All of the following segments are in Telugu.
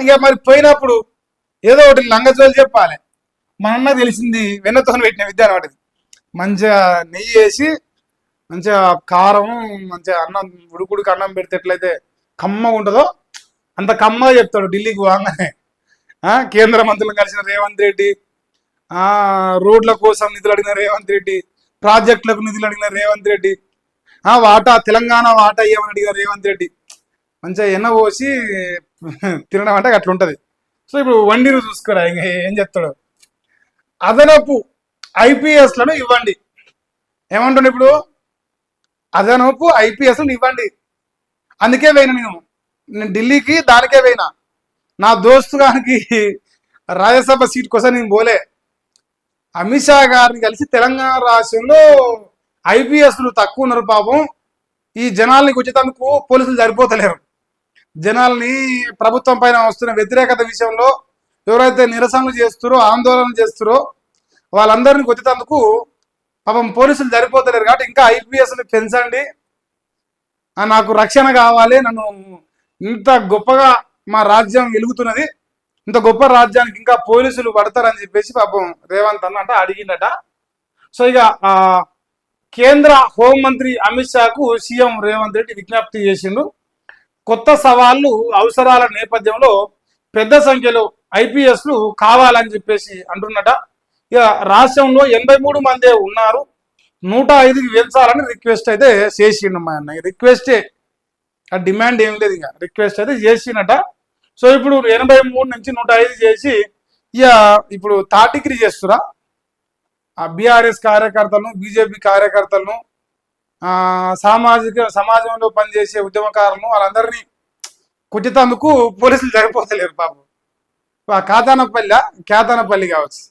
ఇక మరి పోయినప్పుడు ఏదో ఒకటి లంగజోలు చెప్పాలి. మా అన్న తెలిసింది వెన్నతో పెట్టిన విద్య అనమాట. మంచిగా నెయ్యి వేసి మంచిగా కారం మంచిగా అన్నం ఉడుకుడికి అన్నం పెడితే ఎట్లయితే కమ్మగా ఉంటుందో అంత కమ్మగా చెప్తాడు. ఢిల్లీకి పోగానే కేంద్ర మంత్రులను కలిసిన రేవంత్ రెడ్డి, రోడ్ల కోసం నిధులు అడిగిన రేవంత్ రెడ్డి, ప్రాజెక్టులకు నిధులు అడిగిన రేవంత్ రెడ్డి, వాటా తెలంగాణ వాటా ఇవ్వమని అడిగిన రేవంత్ రెడ్డి. మంచిగా ఎన్న పోసి తినడం అంటే అట్లా ఉంటుంది. సో ఇప్పుడు వండిని చూసుకోరా ఇంక ఏం చెప్తాడు. అదనపు ఐపీఎస్లను ఇవ్వండి ఏమంటుండే ఇప్పుడు, అదనపు ఐపీఎస్లను ఇవ్వండి. అందుకే పోయినా నేను ఢిల్లీకి, దానికే పోయినా. నా దోస్తు గారికి రాజ్యసభ సీట్ కోసం నేను పోలే. అమిత్ షా గారిని కలిసి తెలంగాణ రాష్ట్రంలో ఐపీఎస్లు తక్కువ ఉన్నారు పాపం, ఈ జనాల్ని గుచ్చేందుకు పోలీసులు సరిపోతలేరు, జనాల్ని ప్రభుత్వం పైన వస్తున్న వ్యతిరేకత విషయంలో ఎవరైతే నిరసనలు చేస్తారో ఆందోళన చేస్తారో వాళ్ళందరినీ గుచ్చేందుకు పాపం పోలీసులు సరిపోతలేరు. కాబట్టి ఇంకా ఐపీఎస్లు పెంచండి, నాకు రక్షణ కావాలి, నన్ను ఇంత గొప్పగా మా రాజ్యం వెలుగుతున్నది, ఇంత గొప్ప రాజ్యానికి ఇంకా పోలీసులు పడతారని చెప్పేసి పాపం రేవంత్ అన్న అంటే అడిగిందట. సో ఇక కేంద్ర హోంమంత్రి అమిత్ షాకు సీఎం రేవంత్ రెడ్డి విజ్ఞప్తి చేసిండు. కొత్త సవాళ్లు అవసరాల నేపథ్యంలో పెద్ద సంఖ్యలో ఐపీఎస్లు కావాలని చెప్పేసి అంటున్నట. ఇక రాష్ట్రంలో 83 మందే ఉన్నారు, 105కి పెంచాలని రిక్వెస్ట్ అయితే చేసిండు. మా అన్న రిక్వెస్టే, ఆ డిమాండ్ ఏం లేదు, ఇక రిక్వెస్ట్ అయితే చేసినట. సో ఇప్పుడు 83 నుంచి 105 చేసి ఇక ఇప్పుడు 30కి చేస్తురా. ఆ బీఆర్ఎస్ కార్యకర్తలను, బీజేపీ కార్యకర్తలను, సమాజంలో పనిచేసే ఉద్యమకారులను వాళ్ళందరినీ కుట్టితందుకు పోలీసులు సరిపోతలేరు పాపం. కేతానపల్లి కావచ్చు,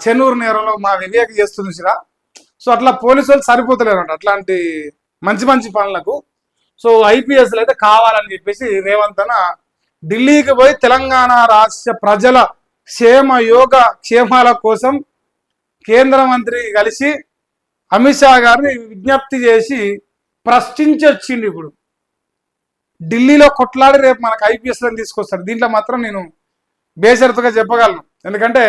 చెన్నూరు నేరంలో మా వివేక్ చేస్తుంది సిరా. సో అట్లా పోలీసు వాళ్ళు సరిపోతలేరు అంట అట్లాంటి మంచి మంచి పనులకు. సో ఐపీఎస్లు అయితే కావాలని చెప్పేసి రేవంత్ అన్న ఢిల్లీకి పోయి తెలంగాణ రాష్ట్ర ప్రజల క్షేమాల కోసం కేంద్ర మంత్రి కలిసి అమిత్ షా గారిని విజ్ఞప్తి చేసి ప్రశ్నించి వచ్చింది. ఇప్పుడు ఢిల్లీలో కొట్లాడి రేపు మనకు ఐపీఎస్లను తీసుకొస్తారు. దీంట్లో మాత్రం నేను బేషరతుగా చెప్పగలను, ఎందుకంటే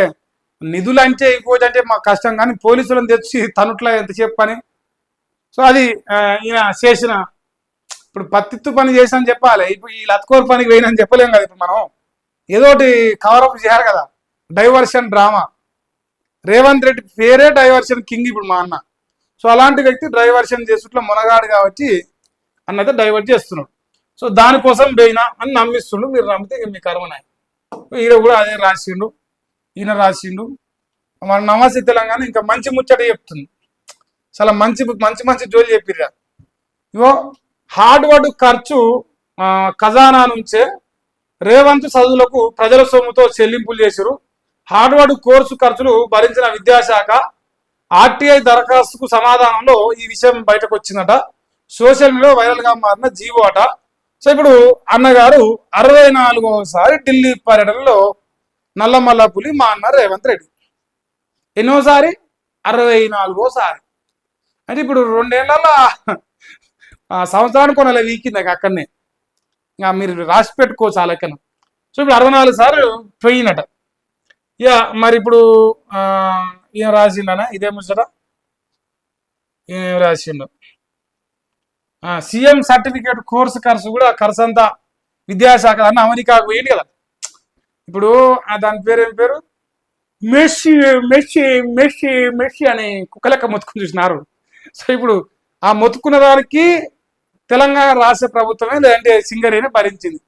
నిధులు అంటే అయిపోతుంటే మాకు కష్టం, కానీ పోలీసులను తెచ్చి తనుట్లా ఎంత చెప్పని. సో అది ఈయన చేసిన ఇప్పుడు పత్తిత్తు పని చేసినని చెప్పాలి, ఇప్పుడు ఈ లత్కోర్ పనికి వేయనని చెప్పలేం కదా. ఇప్పుడు మనం ఏదోటి కవరప్ చేయాలి కదా, డైవర్షన్ డ్రామా. రేవంత్ రెడ్డి పేరే డైవర్షన్ కింగ్ ఇప్పుడు మా అన్న. సో అలాంటి వ్యక్తి డైవర్షన్ చేసుకుంటే మునగాడు కాబట్టి అన్నైతే డైవర్ట్ చేస్తున్నాడు. సో దానికోసం పోయినా అని నమ్మిస్తుండు. మీరు నమ్మితే మీ కర్మనాయి. ఈయన కూడా అదే రాసిండు, ఈయన రాసిండు. మన నమస్తే తెలంగాణ ఇంకా మంచి ముచ్చట చెప్తుంది, చాలా మంచి మంచి మంచి జోలి చెప్పిర్రా. ఇగో హార్డ్వర్డ్ ఖర్చు ఖజానా నుంచే రేవంత్ చదువులకు ప్రజల సొమ్ముతో చెల్లింపులు చేశారు. హార్డ్వర్డ్ కోర్సు ఖర్చులు భరించిన విద్యాశాఖ ఆర్టీఐ దరఖాస్తుకు సమాధానంలో ఈ విషయం బయటకు వచ్చిందట. సోషల్ మీడియాలో వైరల్ గా మారిన జీవో అట. సో ఇప్పుడు అన్నగారు 64వసారి ఢిల్లీ పర్యటనలో నల్లమల్ల పులి మా అన్న రేవంత్ రెడ్డి. ఎన్నోసారి? 64వసారి. అంటే ఇప్పుడు 2 ఏళ్లలో సంవత్సరానికి కొనాలి వీకింది అక్కడనే. ఇంకా మీరు రాసి పెట్టుకోవచ్చు ఆ లెక్కన. సో ఇప్పుడు 64 సార్లు పోయినట. ఇక మరి ఇప్పుడు ఈయన రాసిండనా ఇదే ముచ్చట, ఈయన రాసిండు. సీఎం సర్టిఫికేట్ కోర్సు ఖర్చు అంతా విద్యాశాఖ అన్న అమెరికాకు పోయింది కదా. ఇప్పుడు దాని పేరు ఏం పేరు, మెస్సీ మెస్సీ మెస్సీ మెస్సీ అని కుక్కలెక్క మొత్తుకుని చూసినారు. సో ఇప్పుడు ఆ మొత్తుకున్న దానికి తెలంగాణ రాష్ట్ర ప్రభుత్వమే లేదంటే సింగరేణి భరించింది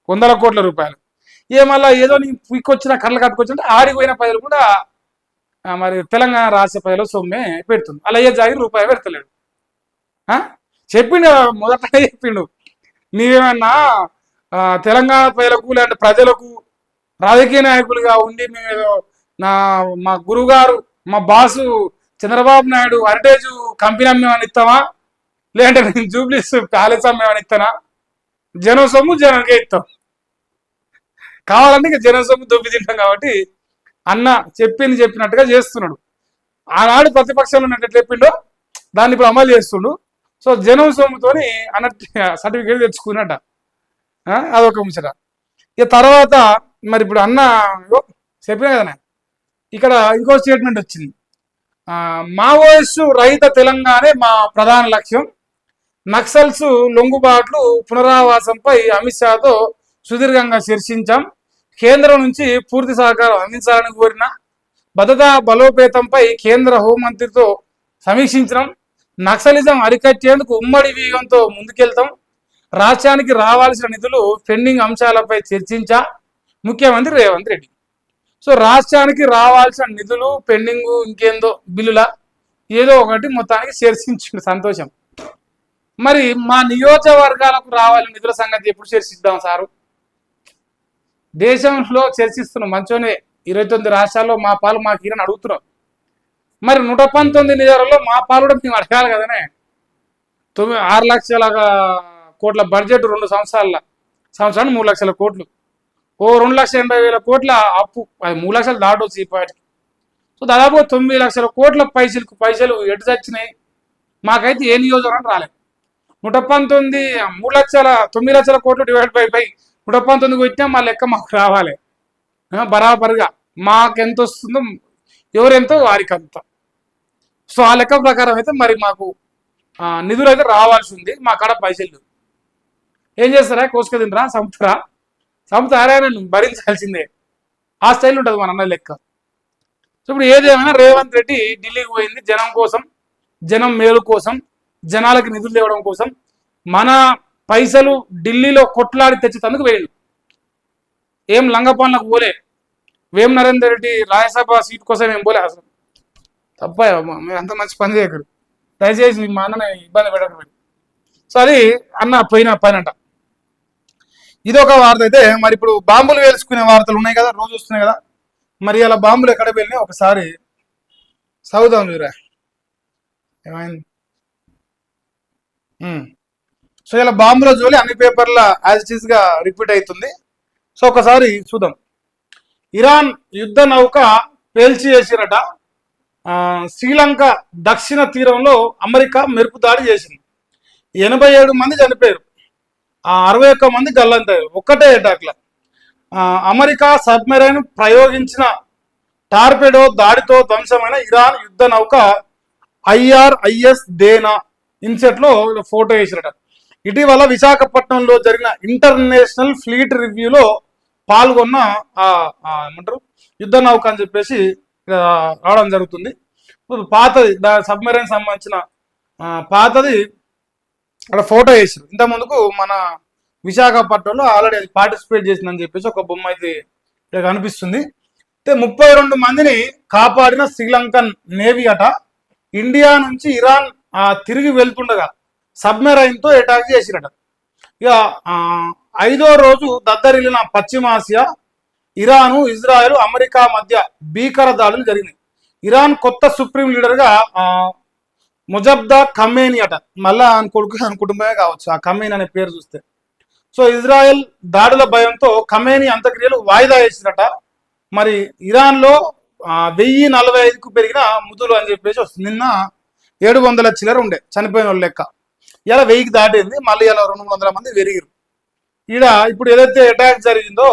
100 కోట్ల రూపాయలు. మళ్ళీ ఏదో నీ పుక్కొచ్చిన కళ్ళ కట్టుకొచ్చింటే ఆడిపోయిన ప్రజలు కూడా మరి తెలంగాణ రాష్ట్ర ప్రజలు సొమ్మే పెడుతుంది. అలా ఏ జాగి రూపాయి పెడతలేడు. చెప్పిండు, మొదట చెప్పిండు, నీవేమన్నా తెలంగాణ ప్రజలకు లేదంటే ప్రజలకు రాజకీయ నాయకులుగా ఉండి మేము మా గురువుగారు మా boss Chandrababu Naidu heritage company అమ్మేమని ఇస్తామా, లేదంటే నేను జూబ్లీస్ ప్యాలెస్ అమ్మేమని ఇస్తానా? జనం సొమ్ము జనానికే ఇస్తాం, కావాలంటే ఇక జనం సొమ్ము దొబ్బి తింటాం. కాబట్టి అన్న చెప్పినట్టుగా చేస్తున్నాడు. ఆనాడు ప్రతిపక్షంలో ఉన్నట్టు చెప్పిండో దాన్ని ఇప్పుడు అమలు చేస్తుండు. సో జనం సొమ్ముతోని అన్నట్టు సర్టిఫికేట్ తెచ్చుకున్నట్ట. అదొక ముచ్చట. ఇక తర్వాత మరి ఇప్పుడు అన్న చెప్పినా కదా, ఇక్కడ ఇంకో స్టేట్మెంట్ వచ్చింది. మావోయిస్టు రహిత తెలంగాణే మా ప్రధాన లక్ష్యం, నక్సల్స్ లొంగుబాట్లు పునరావాసంపై అమిత్ షాతో సుదీర్ఘంగా చర్చించాం, కేంద్రం నుంచి పూర్తి సహకారం అందించాలని కోరిన, భద్రతా బలోపేతంపై కేంద్ర హోంమంత్రితో సమీక్షించడం, నక్సలిజం అరికట్టేందుకు ఉమ్మడి వ్యూహంతో ముందుకెళ్తాం, రాష్ట్రానికి రావాల్సిన నిధులు పెండింగ్ అంశాలపై చర్చించా ముఖ్యమంత్రి రేవంత్ రెడ్డి. సో రాష్ట్రానికి రావాల్సిన నిధులు పెండింగ్ ఇంకేందో బిల్లుల ఏదో ఒకటి మొత్తానికి చర్చించింది, సంతోషం. మరి మా నియోజకవర్గాలకు రావాలని నిధుల సంగతి ఎప్పుడు చర్చిద్దాం సారు? దేశంలో చర్చిస్తున్నాం మంచోనే, 29 రాష్ట్రాల్లో మా పాలు మాకు ఇరని అడుగుతున్నాం. మరి 119 నియోజకవర్గంలో మా పాలు కూడా మేము అడగాలి కదనే. 6 లక్షల కోట్ల బడ్జెట్ 2 సంవత్సరానికి 3 లక్షల కోట్లు, ఓ 2,80,000 కోట్ల అప్పు, అది 3 లక్షలు దాటవచ్చు ఈ పాటికి. సో దాదాపు 9 లక్షల కోట్ల పైసలు ఎటు చచ్చినాయి? మాకైతే ఏ నియోజకవర్గం రాలేదు. 9 లక్షల కోట్లు డివైడ్ బై 119 వచ్చినా మా లెక్క మాకు రావాలి బరాబరుగా. మాకెంత వస్తుందో ఎవరెంతో వారికి అంత. సో ఆ లెక్క ప్రకారం అయితే మరి మాకు నిధులు అయితే రావాల్సి ఉంది, మా కాడ పైసలు ఏం చేస్తారా? కోసుక తింటారా? సంపుతారా? భరించాల్సిందే. ఆ స్టైల్ ఉంటుంది మన అన్న లెక్క. సో ఇప్పుడు ఏదేమైనా రేవంత్ రెడ్డి ఢిల్లీకి పోయింది జనం కోసం, జనం మేలు కోసం, జనాలకి నిధులు ఇవ్వడం కోసం. మన పైసలు ఢిల్లీలో కొట్లాడి తెచ్చేందుకు వేయండి. ఏం లంగపనులకు పోలే. వేం నరేందర్ రెడ్డి రాజ్యసభ సీట్ కోసం ఏం పోలే. అసలు తప్ప అంత మంచి పని చేయకూడదు దయచేసి, మా అన్న ఇబ్బంది పెట్టకూడదు. సో అది అన్న పోయిన పని అంట. ఇదొక వార్త అయితే. మరి ఇప్పుడు బాంబులు వేల్చుకునే వార్తలు ఉన్నాయి కదా, రోజు వస్తున్నాయి కదా. మరి అలా బాంబులు ఎక్కడ వెళ్ళినాయి ఒకసారి చదువుదాం చూరా ఏమైంది. సో ఇలా బాంబుల జోలి అన్ని పేపర్ల యాజ్ ఇట్ ఈస్ గా రిపీట్ అవుతుంది. సో ఒకసారి చూద్దాం. ఇరాన్ యుద్ధ నౌక పేల్చి వేసిరట. శ్రీలంక దక్షిణ తీరంలో అమెరికా మెరుపు దాడి చేసింది. 87 మంది చనిపోయారు, 61 మంది గల్లంతయ్యారు ఒక్కటే అటాక్ల. అమెరికా సబ్మెరైన్ ప్రయోగించిన టార్పెడో దాడితో ధ్వంసమైన ఇరాన్ యుద్ధ నౌక IRIS దేనా ఇన్సెట్ లో ఫోటో వేసిరట. ఇటీవల విశాఖపట్నంలో జరిగిన ఇంటర్నేషనల్ ఫ్లీట్ రివ్యూలో పాల్గొన్న ఏమంటారు యుద్ధ నౌక అని చెప్పేసి రావడం జరుగుతుంది. పాతది సబ్మెరైన్ సంబంధించిన పాతది అక్కడ ఫోటో వేసారు. ఇంత ముందుకు మన విశాఖపట్నంలో ఆల్రెడీ అది పార్టిసిపేట్ చేసిందని చెప్పేసి ఒక బొమ్మ అయితే ఇక్కడ కనిపిస్తుంది. అయితే 32 మందిని కాపాడిన శ్రీలంకన్ నేవీ అట. ఇండియా నుంచి ఇరాన్ తిరిగి వెళ్తుండగా సబ్మెరైన్తో అటాక్ చేసిరట. ఇక 5వ రోజు దద్దరిల్లిన పశ్చిమాసియా, ఇరాను, ఇజ్రాయెల్, అమెరికా మధ్య భీకర దాడులు జరిగినాయి. ఇరాన్ కొత్త సుప్రీం లీడర్గా ముజబ్దా ఖమేని అట. మళ్ళా ఆయన కొడుకు ఆయన కుటుంబమే కావచ్చు ఆ ఖమేని అనే పేరు చూస్తే. సో ఇజ్రాయెల్ దాడుల భయంతో ఖమేని అంత్యక్రియలు వాయిదా వేసిరట. మరి ఇరాన్లో 1045కు పెరిగిన మృతులు అని చెప్పేసి వస్తుంది. నిన్న 700 చిల్లర ఉండే చనిపోయిన వాళ్ళు లెక్క, ఇలా 1000కి దాటింది. మళ్ళీ ఇలా 200 మంది పెరిగిరు. ఈడ ఇప్పుడు ఏదైతే అటాక్ జరిగిందో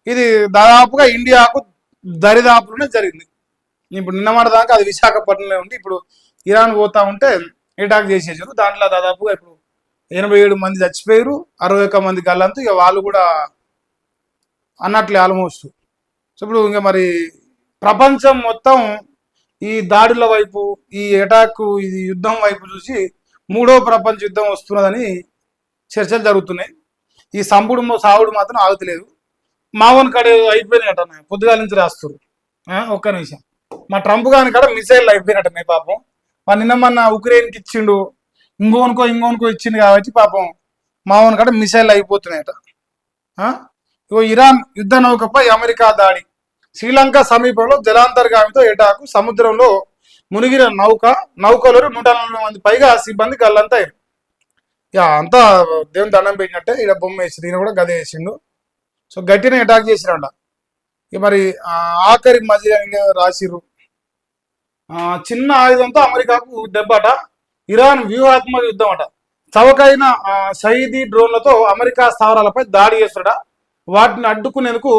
ఇది దాదాపుగా ఇండియాకు దరిదాపులోనే జరిగింది. ఇప్పుడు నిన్నమాట దాకా అది విశాఖపట్నంలో ఉండి ఇప్పుడు ఇరాన్ పోతా ఉంటే అటాక్ చేసేసారు. దాంట్లో దాదాపుగా ఇప్పుడు 87 మంది చచ్చిపోయారు, 61 మంది గల్లంతు. ఇక వాళ్ళు కూడా అన్నట్లే ఆల్మోస్ట్. సో ఇప్పుడు ఇంకా మరి ప్రపంచం మొత్తం ఈ దాడుల వైపు, ఈ అటాక్, ఇది యుద్ధం వైపు చూసి 3వ ప్రపంచ యుద్ధం వస్తున్నదని చర్చలు జరుగుతున్నాయి. ఈ సావుడు మాత్రం ఆగుతలేదు. మావోన్ కాడ అయిపోయినాయట, పొద్దుగాల నుంచి రాస్తారు. ఒక్క నిమిషం, మా ట్రంప్ గాని కాడ మిసైల్ అయిపోయినట్టనే పాపం. మా నిన్న మొన్న ఉక్రెయిన్కి ఇచ్చిండు, ఇంకోనుకో ఇచ్చిండు కాబట్టి పాపం మావోన్ కాడ మిసైల్ అయిపోతున్నాయట. ఇరాన్ యుద్ధ నౌకపై అమెరికా దాడి, శ్రీలంక సమీపంలో జలాంతర్గామితో ఎటాకు, సముద్రంలో మునిగిన నౌకలో 140 మంది పైగా సిబ్బంది గల్లంతయ్యారు. ఇక అంతా దేవుని దండం పెట్టినట్టే. ఇలా బొమ్మ వేసి ఈయన కూడా గదే వేసిండు. సో గట్టిన అటాక్ చేసిరంట. ఇక మరి ఆఖరి మధ్య రాసిరు. చిన్న ఆయుధంతో అమెరికాకు దెబ్బట, ఇరాన్ వ్యూహాత్మక యుద్ధం అట. చవకైన షహీదీ డ్రోన్లతో అమెరికా స్థావరాలపై దాడి చేస్తాడ. వాటిని అడ్డుకునేందుకు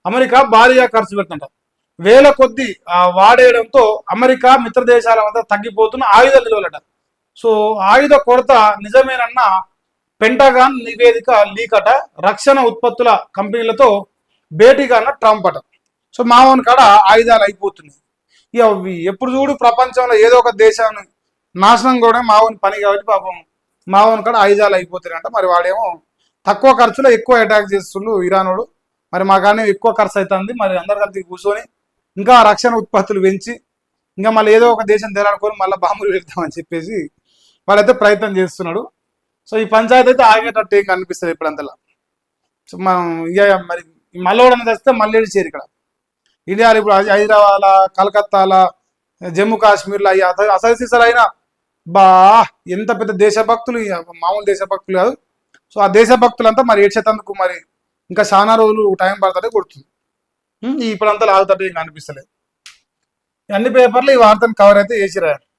అమెరికా భారీగా ఖర్చు పెడుతుంట, వేల కొద్ది వాడేయడంతో అమెరికా మిత్ర దేశాల వద్ద తగ్గిపోతున్న ఆయుధ నిల్వలట. సో ఆయుధ కొరత నిజమేనన్న పెంటగాన్ నివేదిక లీక్ అట. రక్షణ ఉత్పత్తుల కంపెనీలతో భేటీగా అన్న ట్రంప్ అట. సో మావోని కాడ ఆయుధాలు అయిపోతున్నాయి. ఇక ఎప్పుడు చూడు ప్రపంచంలో ఏదో ఒక దేశాన్ని నాశనం కూడా మావోని పని కాబట్టి పాపం మావోని కాడ ఆయుధాలు అయిపోతున్నాయంట. మరి వాడేమో తక్కువ ఖర్చులో ఎక్కువ అటాక్ చేస్తుండు ఇరానోడు. మరి మాకానే ఎక్కువ ఖర్చు అవుతుంది, మరి అందరు కలిసి కూర్చొని ఇంకా రక్షణ ఉత్పత్తులు పెంచి ఇంకా మళ్ళీ ఏదో ఒక దేశం తెలాడుకొని మళ్ళీ బాంబులు వెళ్తామని చెప్పేసి వాడైతే ప్రయత్నం చేస్తున్నాడు. సో ఈ పంచాయతీ అయితే ఆగేటట్టు ఏం కనిపిస్తుంది ఇప్పుడంతలా. సో మనం ఇక మరి మళ్ళీ తెస్తే మళ్ళీ చేరు ఇక్కడ ఇండియాలో ఇప్పుడు హైదరాబాద్, కలకత్తాల, జమ్మూ కాశ్మీర్లో అయ్యి అసలు బా ఎంత పెద్ద దేశభక్తులు, మామూలు దేశభక్తులు కాదు. సో ఆ దేశభక్తులంతా మరి ఏడ్చేతందుకు మరి ఇంకా చాలా రోజులు టైం పడుతుంటే కొడుతుంది. ఇప్పుడంతా ఆగుతట్టు ఏం కనిపిస్తలేదు. అన్ని పేపర్లు ఈ వార్తను కవర్ అయితే చేసిరా.